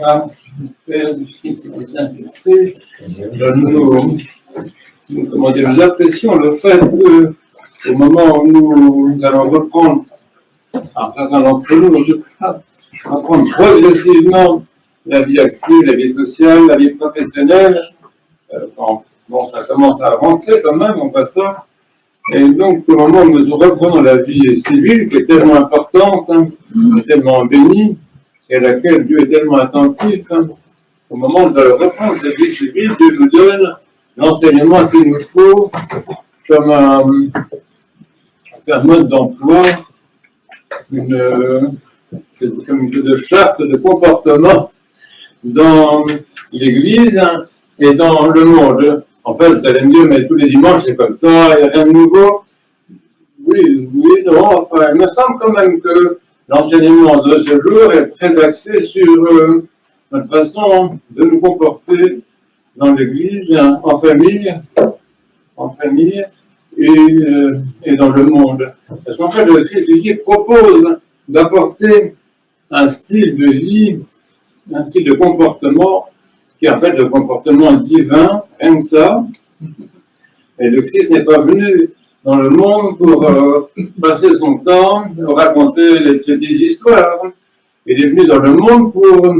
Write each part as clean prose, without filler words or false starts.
Ah, Père du Fils et du Saint-Esprit, nous apprécions le fait que, au moment où nous allons reprendre, un certain d'entre nous, reprendre progressivement la vie active, la vie sociale, la vie professionnelle, bon, ça commence à rentrer quand même en passant. Et donc, au moment où nous reprenons la vie civile, qui est tellement importante, et tellement bénie, et à laquelle Dieu est tellement attentif, au moment de reprendre cette vie civile, Dieu nous donne l'enseignement qu'il nous faut comme un mode d'emploi, comme une charte de comportement dans l'Église et dans le monde. En fait, vous allez me dire, mais tous les dimanches c'est comme ça, il n'y a rien de nouveau. Oui, non, enfin, il me semble quand même que l'enseignement de ce jour est très axé sur notre façon de nous comporter dans l'Église, en famille et dans le monde. Parce qu'en fait, le Christ ici propose d'apporter un style de vie, un style de comportement qui est en fait le comportement divin, rien que ça. Et le Christ n'est pas venu dans le monde pour passer son temps, raconter les petites histoires. Il est venu dans le monde pour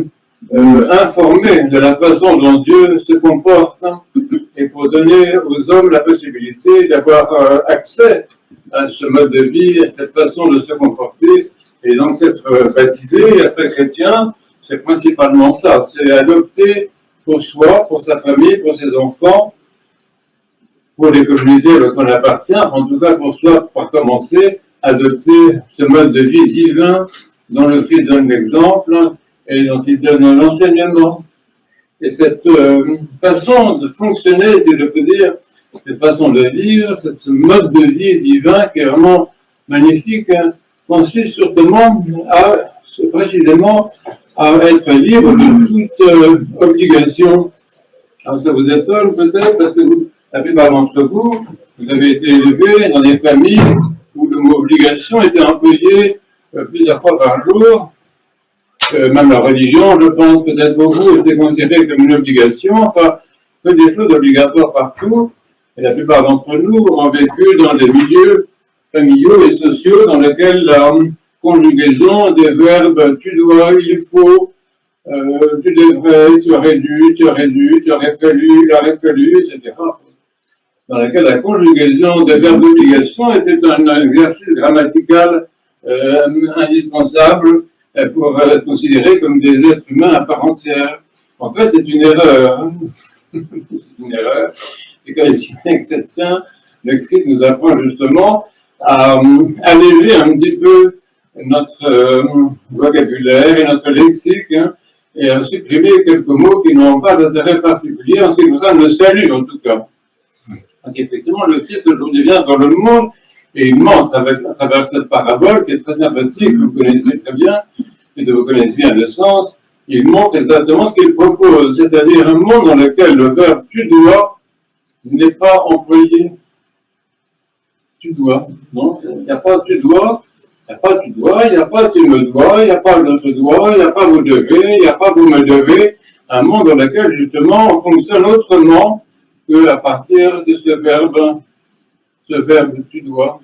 informer de la façon dont Dieu se comporte et pour donner aux hommes la possibilité d'avoir accès à ce mode de vie, à cette façon de se comporter. Et donc être baptisé, être chrétien, c'est principalement ça, c'est adopter pour soi, pour sa famille, pour ses enfants, pour les communautés auxquelles on appartient, en tout cas pour soi, pour commencer, adopter ce mode de vie divin dont le Christ donne l'exemple et dont il donne l'enseignement. Et cette façon de fonctionner, si je peux dire, cette façon de vivre, ce mode de vie divin qui est vraiment magnifique, consiste surtout précisément à être libre de toute obligation. Alors ça vous étonne peut-être parce que la plupart d'entre vous, vous avez été élevés dans des familles où le mot obligation était employé plusieurs fois par jour. Même la religion, je pense, peut-être beaucoup, était considérée comme une obligation, enfin, que des choses obligatoires partout. Et la plupart d'entre nous ont vécu dans des milieux familiaux et sociaux dans lesquels la conjugaison des verbes tu dois, il faut, tu devrais, tu aurais dû, tu aurais fallu, il aurait fallu, etc. Dans laquelle la conjugaison des verbes d'obligation était un exercice grammatical indispensable pour être considérés comme des êtres humains à part entière. En fait, c'est une erreur. C'est une erreur. Et quand ici, avec cette saint, le Christ nous apprend justement à alléger un petit peu notre vocabulaire et notre lexique, et à supprimer quelques mots qui n'ont pas d'intérêt particulier en ce qui concerne le salut, en tout cas. Donc, effectivement, le Christ aujourd'hui vient dans le monde et il montre à travers cette parabole qui est très sympathique, que vous connaissez très bien, et dont vous connaissez bien le sens, il montre exactement ce qu'il propose, c'est-à-dire un monde dans lequel le verbe tu dois n'est pas employé. Tu dois. Non, il n'y a pas tu dois, il n'y a pas tu dois, il n'y a pas tu me dois, il n'y a pas je te dois, il n'y a pas vous devez, il n'y a pas vous me devez. Un monde dans lequel justement on fonctionne autrement qu'à partir de ce verbe tu dois.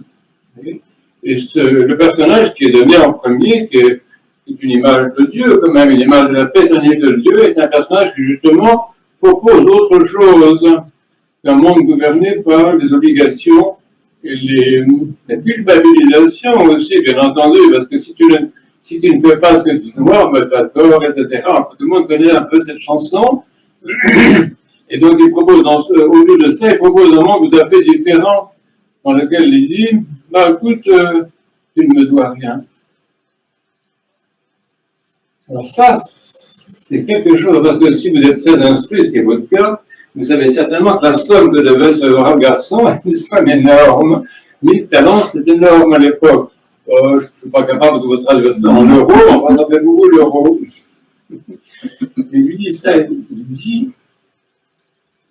Et le personnage qui est donné en premier, qui est une image de Dieu, quand même, une image de la paternité de Dieu, est un personnage qui justement propose autre chose qu'un monde gouverné par les obligations et la culpabilisation aussi, bien entendu, parce que si tu ne fais pas ce que tu dois, tu as tort, etc. Tout le monde connaît un peu cette chanson. Et donc, il propose, au lieu de ça, il propose un monde tout à fait différent, dans lequel il dit, bah écoute, tu ne me dois rien. Alors ça, c'est quelque chose, parce que si vous êtes très instruit, ce qui est votre cas, vous savez certainement que la somme que devait se voir un garçon est une somme énorme. 1000 talents, c'est énorme à l'époque. Je ne suis pas capable de vous traduire ça en euros, enfin, ça fait beaucoup d'euros. Il lui dit ça, il dit,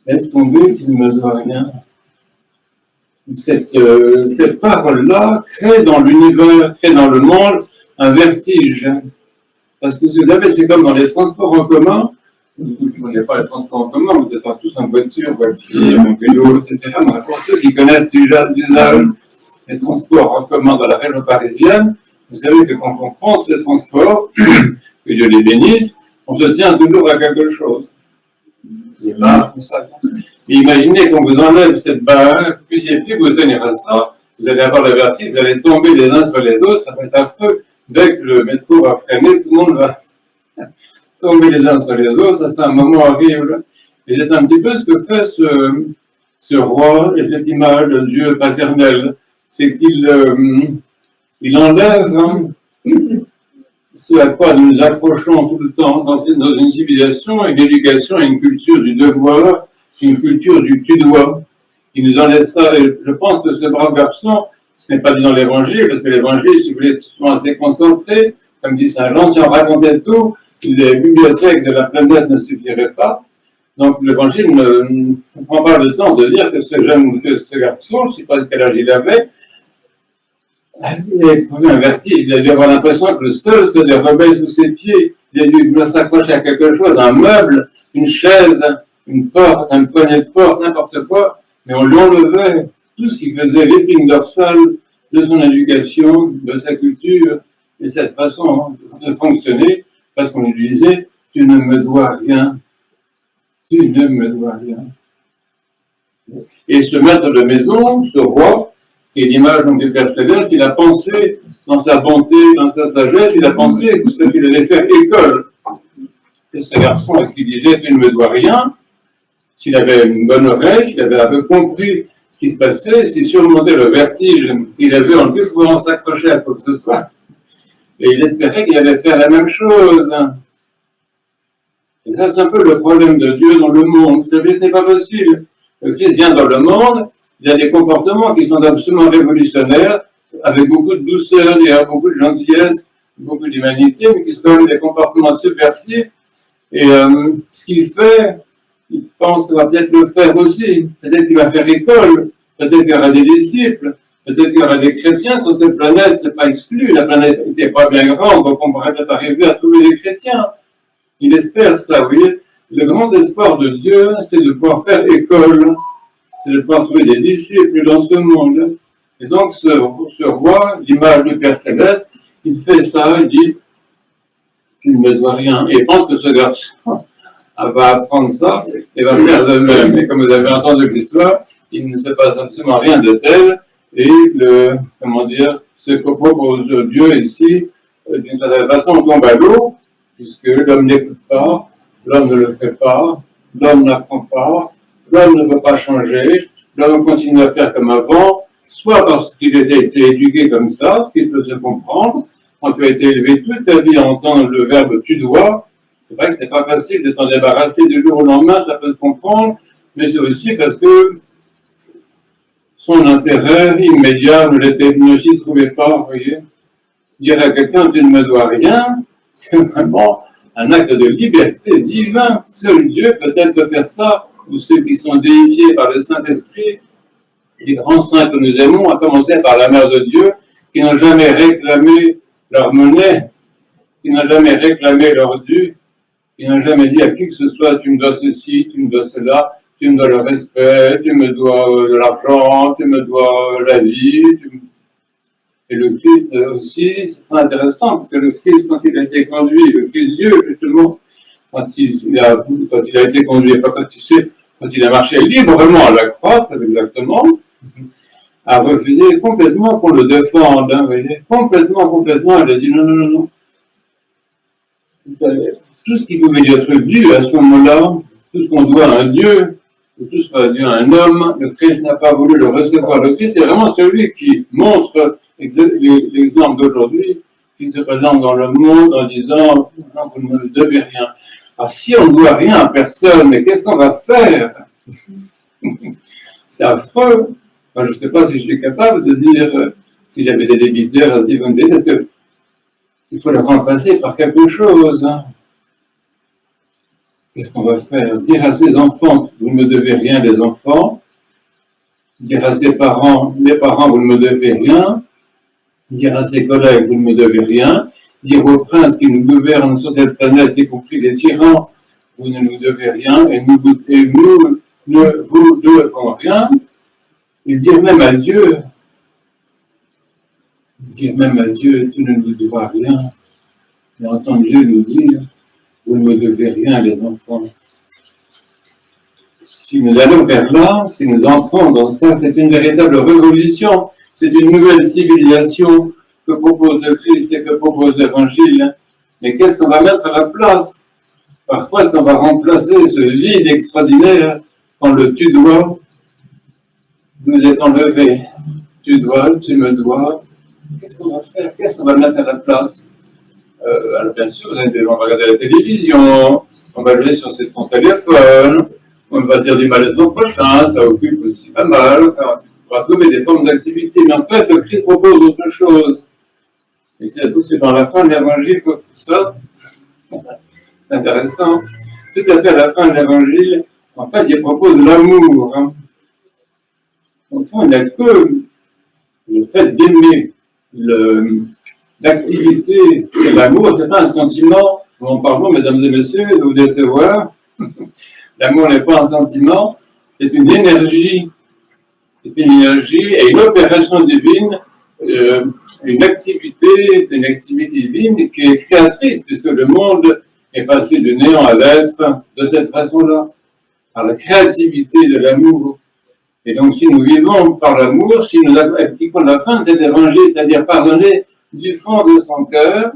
laisse tomber, tu ne me dois rien. Cette parole-là crée dans l'univers, crée dans le monde un vertige. Parce que si vous avez, c'est comme dans les transports en commun, vous ne connaissez pas les transports en commun, vous êtes tous en voiture, en vélo, etc. Mais pour ceux qui connaissent l'usage des transports en commun dans la région parisienne, vous savez que quand on prend ces transports, que Dieu les bénisse, on se tient toujours à quelque chose. Et là, imaginez qu'on vous enlève cette barre, que vous ne puissiez plus vous tenir à ça, vous allez avoir le vertige, vous allez tomber les uns sur les autres, ça va être affreux. Dès que le métro va freiner, tout le monde va tomber les uns sur les autres, ça c'est un moment horrible. Et c'est un petit peu ce que fait ce roi et cette image de Dieu paternel. C'est qu'il enlève ce à quoi nous nous accrochons tout le temps dans une civilisation, une éducation, une culture du devoir, une culture du tu dois. Il nous enlève ça, et je pense que ce brave garçon, ce n'est pas dit dans l'évangile, parce que l'évangile, si vous voulez, sont assez concentrés, comme dit Saint Jean, si on racontait tout, les bibliothèques de la planète ne suffiraient pas. Donc l'évangile ne prend pas le temps de dire que ce garçon, je ne sais pas quel âge il avait, il a éprouvé un vertige, il a dû avoir l'impression que le sol se rebelle sous ses pieds, il a dû s'accrocher à quelque chose, un meuble, une chaise, une porte, un poignet de porte, n'importe quoi, mais on lui enlevait tout ce qui faisait l'épine dorsale de son éducation, de sa culture, et cette façon de fonctionner, parce qu'on lui disait, tu ne me dois rien, tu ne me dois rien. Et ce maître de maison, ce roi, qui est l'image du Père Céleste, il a pensé, dans sa bonté, dans sa sagesse, il a pensé que ce qu'il allait faire école. Que ce garçon à qui il disait, tu ne me dois rien, s'il avait une bonne oreille, s'il avait un peu compris ce qui se passait, s'il surmontait le vertige qu'il avait en plus pouvant s'accrocher à quoi que ce soit, et il espérait qu'il allait faire la même chose. Et ça, c'est un peu le problème de Dieu dans le monde. Vous savez, ce n'est pas possible. Le Christ vient dans le monde, il y a des comportements qui sont absolument révolutionnaires, avec beaucoup de douceur, il y a beaucoup de gentillesse, beaucoup d'humanité, mais qui sont quand même des comportements subversifs. Et ce qu'il fait, il pense qu'il va peut-être le faire aussi. Peut-être qu'il va faire école, peut-être qu'il y aura des disciples, peut-être qu'il y aura des chrétiens sur cette planète, c'est pas exclu, la planète n'était pas bien grande, donc on pourrait peut-être arriver à trouver des chrétiens. Il espère ça, vous voyez. Le grand espoir de Dieu, c'est de pouvoir faire école, c'est de pouvoir trouver des disciples dans ce monde. Et donc, ce roi, l'image du Père Céleste, il fait ça, il dit, tu ne me dois rien. Et il pense que ce garçon va apprendre ça et va faire de même. Et comme vous avez entendu l'histoire, il ne se passe absolument rien de tel. Et ce que propose Dieu ici, d'une certaine façon, on tombe à l'eau, puisque l'homme n'écoute pas, l'homme ne le fait pas, l'homme n'apprend pas, l'homme ne veut pas changer, l'homme continue à faire comme avant, soit parce qu'il a été éduqué comme ça, ce qu'il peut se comprendre, quand tu as été élevé toute ta vie à entendre le verbe tu dois, c'est vrai que c'est pas facile de t'en débarrasser du jour au lendemain, ça peut se comprendre, mais c'est aussi parce que son intérêt immédiat ne s'y trouvait pas, vous voyez. Dire à quelqu'un tu ne me dois rien, c'est vraiment un acte de liberté divin. Seul Dieu peut-être peut faire ça, ou ceux qui sont déifiés par le Saint-Esprit, les grands saints que nous aimons, à commencer par la Mère de Dieu, qui n'ont jamais réclamé leur monnaie, qui n'ont jamais réclamé leur dû, qui n'ont jamais dit à qui que ce soit, tu me dois ceci, tu me dois cela, tu me dois le respect, tu me dois de l'argent, tu me dois la vie. Et le Christ aussi, c'est très intéressant, parce que le Christ, quand il a été conduit, le Christ Dieu, justement, quand il a été conduit, pas quand il a marché librement à la croix, très exactement, a refusé complètement qu'on le défende, hein, vous voyez, complètement, il a dit non. Tout ce qui pouvait être dû à ce moment-là, tout ce qu'on doit à un Dieu, tout ce qu'on doit à un homme, le Christ n'a pas voulu le recevoir. Le Christ est vraiment celui qui montre l'exemple d'aujourd'hui, qui se présente dans le monde en disant « vous ne me devez rien ». Alors si on ne doit rien à personne, mais qu'est-ce qu'on va faire? C'est affreux. Enfin, je ne sais pas si je suis capable de dire, s'il y avait des débiteurs à dire, parce que il faut le remplacer par quelque chose. Hein. Qu'est-ce qu'on va faire? Dire à ses enfants, vous ne me devez rien, les enfants. Dire à ses parents, les parents, vous ne me devez rien. Dire à ses collègues, vous ne me devez rien. dire aux princes qui nous gouvernent sur cette planète, y compris les tyrans, vous ne nous devez rien et nous ne vous devons rien. Et dire même à Dieu, tu ne nous dois rien. Et entendre Dieu nous dire, vous ne me devez rien, les enfants. Si nous allons vers là, si nous entrons dans ça, c'est une véritable révolution, c'est une nouvelle civilisation que propose le Christ et que propose l'Évangile. Mais qu'est-ce qu'on va mettre à la place? Par quoi est-ce qu'on va remplacer ce vide extraordinaire quand le tu dois nous est enlevé? Tu dois, tu me dois. Qu'est-ce qu'on va faire? Qu'est-ce qu'on va mettre à la place? Alors bien sûr, on va regarder la télévision, on va jouer sur son téléphone, on va dire du mal le prochain, ça occupe aussi pas mal. On va trouver des formes d'activité, mais en fait, le Christ propose autre chose. Et c'est dans la fin de l'Évangile qu'on trouve ça. C'est intéressant. Tout à fait à la fin de l'Évangile, en fait, il propose l'amour. Hein. Au fond, il n'y a que le fait d'aimer, l'activité et l'amour, ce n'est pas un sentiment. Bon, pardon, mesdames et messieurs, de vous décevoir. L'amour n'est pas un sentiment, c'est une énergie. C'est une énergie et une opération divine, une activité divine qui est créatrice, puisque le monde est passé du néant à l'être de cette façon-là, par la créativité de l'amour. Et donc, si nous vivons par l'amour, si nous appliquons la fin de cet évangile, c'est-à-dire pardonner du fond de son cœur,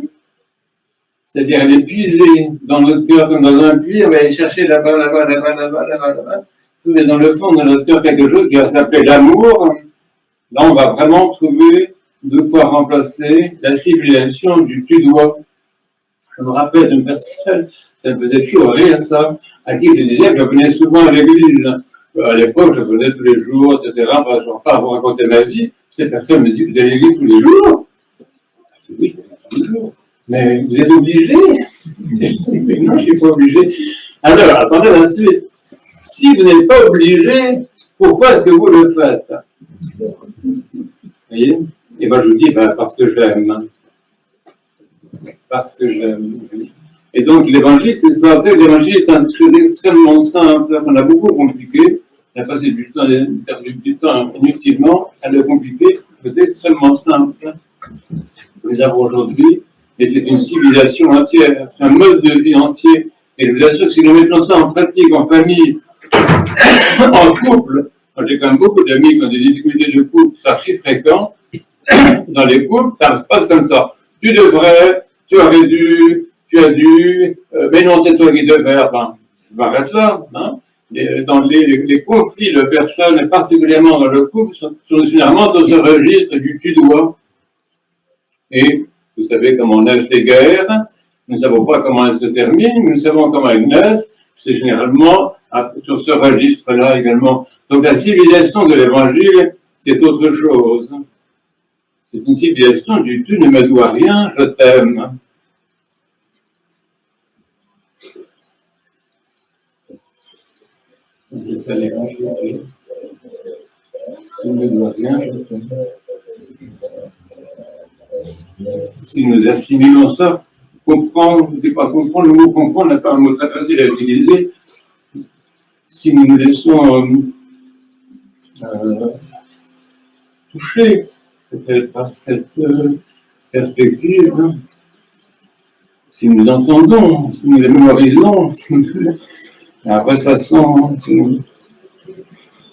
c'est-à-dire aller puiser dans notre cœur comme dans un puits, on va aller chercher là-bas, trouver dans le fond de notre cœur quelque chose qui va s'appeler l'amour. Là, on va vraiment trouver de quoi remplacer la civilisation du tu dois. Je me rappelle d'une personne, ça me faisait toujours rire ça, à qui je disais que je venais souvent à l'église. À l'époque, je venais tous les jours, etc. Je ne vais pas vous raconter ma vie. Ces personnes me disent, vous allez à l'église tous les jours? Je dis, oui, je vais tous les jours. Mais vous êtes obligé? Mais non, je ne suis pas obligé. Alors, attendez la suite. Si vous n'êtes pas obligé, pourquoi est-ce que vous le faites? Vous voyez? Et moi, je vous dis, parce que j'aime. Parce que j'aime. Et donc, l'évangile, c'est ça. L'évangile est un truc extrêmement simple. On a beaucoup compliqué. On a passé du temps, perdu du temps inutilement à le compliquer. C'est extrêmement simple. Nous avons aujourd'hui, et c'est une civilisation entière, c'est un mode de vie entier. Et je vous assure que si nous mettons ça en pratique, en famille, en couple, j'ai quand même beaucoup d'amis qui ont des difficultés de couple, c'est archi fréquent. Dans les couples, ça se passe comme ça. Tu devrais, tu aurais dû, tu as dû, mais non, c'est toi qui devrais. Enfin, je m'arrête là. Hein. Dans les conflits de personnes, particulièrement dans le couple, sont généralement dans ce registre du tu dois. Et vous savez comment naissent les guerres. Nous ne savons pas comment elles se terminent, mais nous savons comment elles naissent. C'est généralement sur ce registre-là également. Donc la civilisation de l'Évangile, c'est autre chose. C'est une civilisation du tu ne me dois rien, je t'aime. C'est ça l'Évangile. Tu ne me dois rien, je t'aime. Si nous assimilons ça, comprendre, je ne dis pas comprendre, le mot comprendre n'est pas un mot très facile à utiliser. Si nous nous laissons toucher peut-être par cette perspective, si nous entendons, si nous les mémorisons, après ça sent, si nous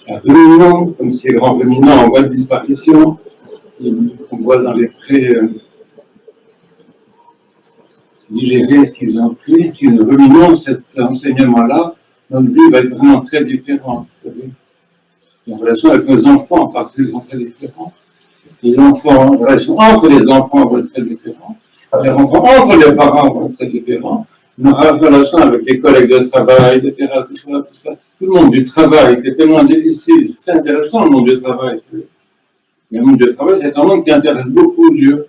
ruminons, comme ces grands ruminants en voie de disparition, on voit dans les prés digérer ce qu'ils ont pris. Si nous ruminons cet enseignement-là, notre vie va être vraiment très différente. Vous savez, en relation avec nos enfants, en particulier, sont très différents. Les enfants, en relation entre les enfants vont être très différents. Les enfants entre les parents vont être très différents. Nos relations avec les collègues de travail, etc., tout ça. Tout le monde du travail, c'est tellement difficile. C'est intéressant, le monde du travail. Mais le monde du travail, c'est un monde qui intéresse beaucoup Dieu.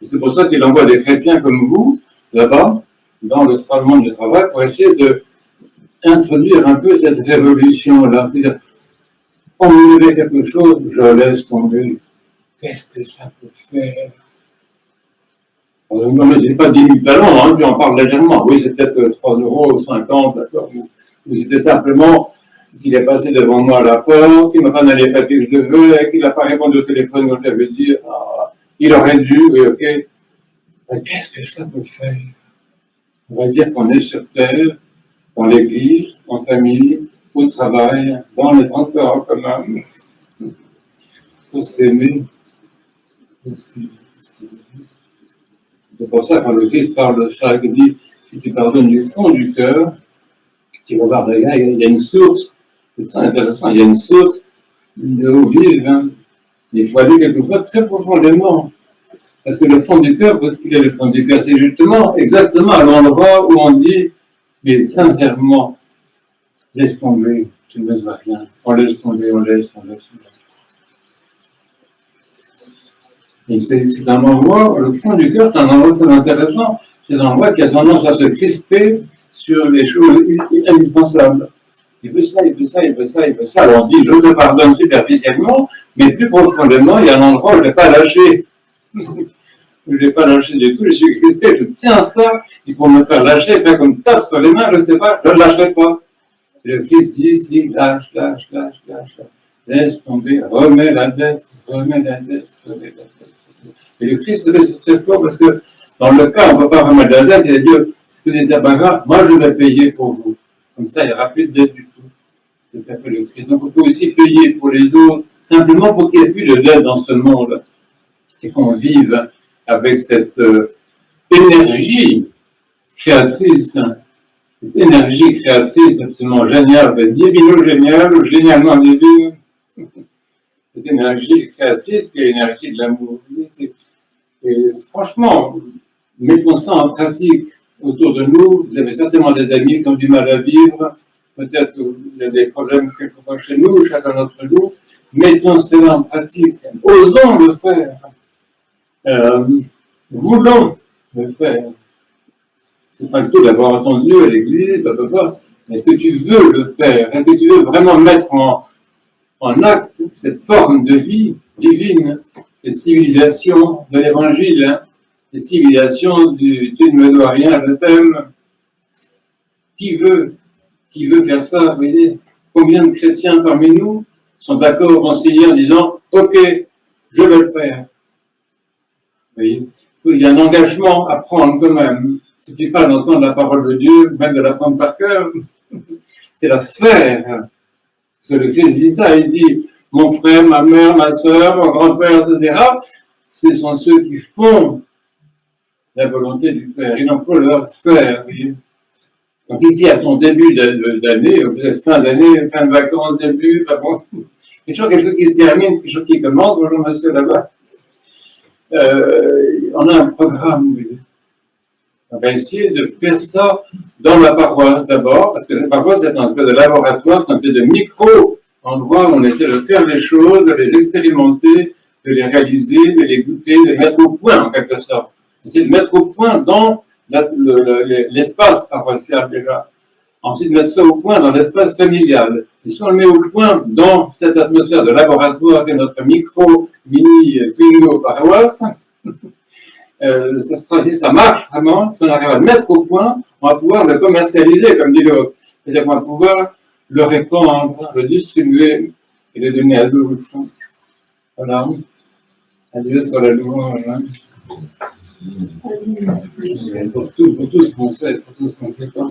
Et c'est pour ça qu'il envoie des chrétiens comme vous, là-bas, dans le monde du travail, pour essayer d'introduire un peu cette révolution-là. C'est-à-dire, on me met quelque chose, je laisse tomber. Qu'est-ce que ça peut faire? Non, mais c'est pas 10 000 talents, hein, puis on parle légèrement. Oui, c'est peut-être 3,50 €, d'accord. Ou c'était simplement qu'il est passé devant moi à la porte, qu'il m'a pas donné les papiers que je devais, qu'il n'a pas répondu au téléphone quand je l'avais dit. Ah, il aurait dû, oui, ok. Mais qu'est-ce que ça peut faire? On va dire qu'on est sur Terre, dans l'église, en famille, au travail, dans les transports en commun, pour s'aimer. C'est pour ça, quand le Christ parle de ça, il dit, si tu pardonnes du fond du cœur, tu vas voir, il y a une source, c'est très intéressant, il y a une source d'eau vive, hein. Il faut aller quelquefois très profondément. Parce que le fond du cœur, parce qu'il est le fond du cœur, c'est justement, exactement à l'endroit où on dit, mais sincèrement, laisse tomber, tu ne dois rien. On laisse tomber, on laisse. Et c'est un endroit, le fond du cœur, c'est un endroit très intéressant. C'est un endroit qui a tendance à se crisper sur les choses indispensables. Il veut ça, il veut ça, il veut ça, il veut ça. Alors on dit, je te pardonne superficiellement, mais plus profondément, il y a un endroit où je ne vais pas lâcher. Je ne l'ai pas lâché du tout, je suis crispé, je tiens à ça, il faut me faire lâcher, faire comme tape sur les mains, je ne sais pas, je ne lâcherai pas. Et le Christ dit, si, lâche, laisse tomber, remets la tête. Et le Christ, c'est très fort parce que dans le cas, on ne peut pas remettre la tête, il a dit, c'est que des tabacs, moi je vais payer pour vous. Comme ça, il n'y aura plus de dette du tout. C'est un peu le Christ. Donc on peut aussi payer pour les autres, simplement pour qu'il n'y ait plus de dette dans ce monde. Et qu'on vive avec cette énergie créatrice, cette énergie créatrice absolument géniale, divino-géniale, ou génialement divine, cette énergie créatrice qui est l'énergie de l'amour. Et franchement, mettons ça en pratique autour de nous. Vous avez certainement des amis qui ont du mal à vivre, peut-être qu'il y a des problèmes quelquefois chez nous, chacun d'entre nous. Mettons cela en pratique, osons le faire. Voulons le faire. C'est pas le tout d'avoir entendu à l'église, mais est-ce que tu veux le faire? Est-ce que tu veux vraiment mettre en acte cette forme de vie divine, de civilisation de l'évangile, hein, de civilisation du tu ne me dois rien, je t'aime? Qui veut faire ça? Vous voyez, combien de chrétiens parmi nous sont d'accord en signer en disant ok, je vais le faire? Oui. Il y a un engagement à prendre quand même. Il ne suffit pas d'entendre la parole de Dieu, même de la prendre par cœur. C'est la faire. Parce que le Christ dit ça, il dit, mon frère, ma mère, ma soeur, mon grand-père, etc., ce sont ceux qui font la volonté du Père. Ils n'ont pas leur faire. Oui. Donc ici, à ton début d'année, vous êtes fin d'année, fin de vacances, début, bon, il y a toujours quelque chose qui se termine, quelque chose qui commence. Bonjour monsieur là-bas. On a un programme. On va essayer de faire ça dans la paroisse d'abord, parce que la paroisse est un peu de laboratoire, un peu de micro-endroit où on essaie de faire les choses, de les expérimenter, de les réaliser, de les goûter, de les mettre au point en quelque sorte. On essaie de mettre au point dans l'espace paroissial déjà. Ensuite, mettre ça au point dans l'espace familial. Et si on le met au point dans cette atmosphère de laboratoire qui est notre mini-twingo paroisse, si ça marche vraiment, si on arrive à le mettre au point, on va pouvoir le commercialiser, comme dit l'autre. C'est-à-dire qu'on va pouvoir le répandre, le distribuer et le donner à d'autres. Voilà. Adieu sur la louange. Hein. Pour tout ce qu'on sait, pour tout ce qu'on ne sait pas.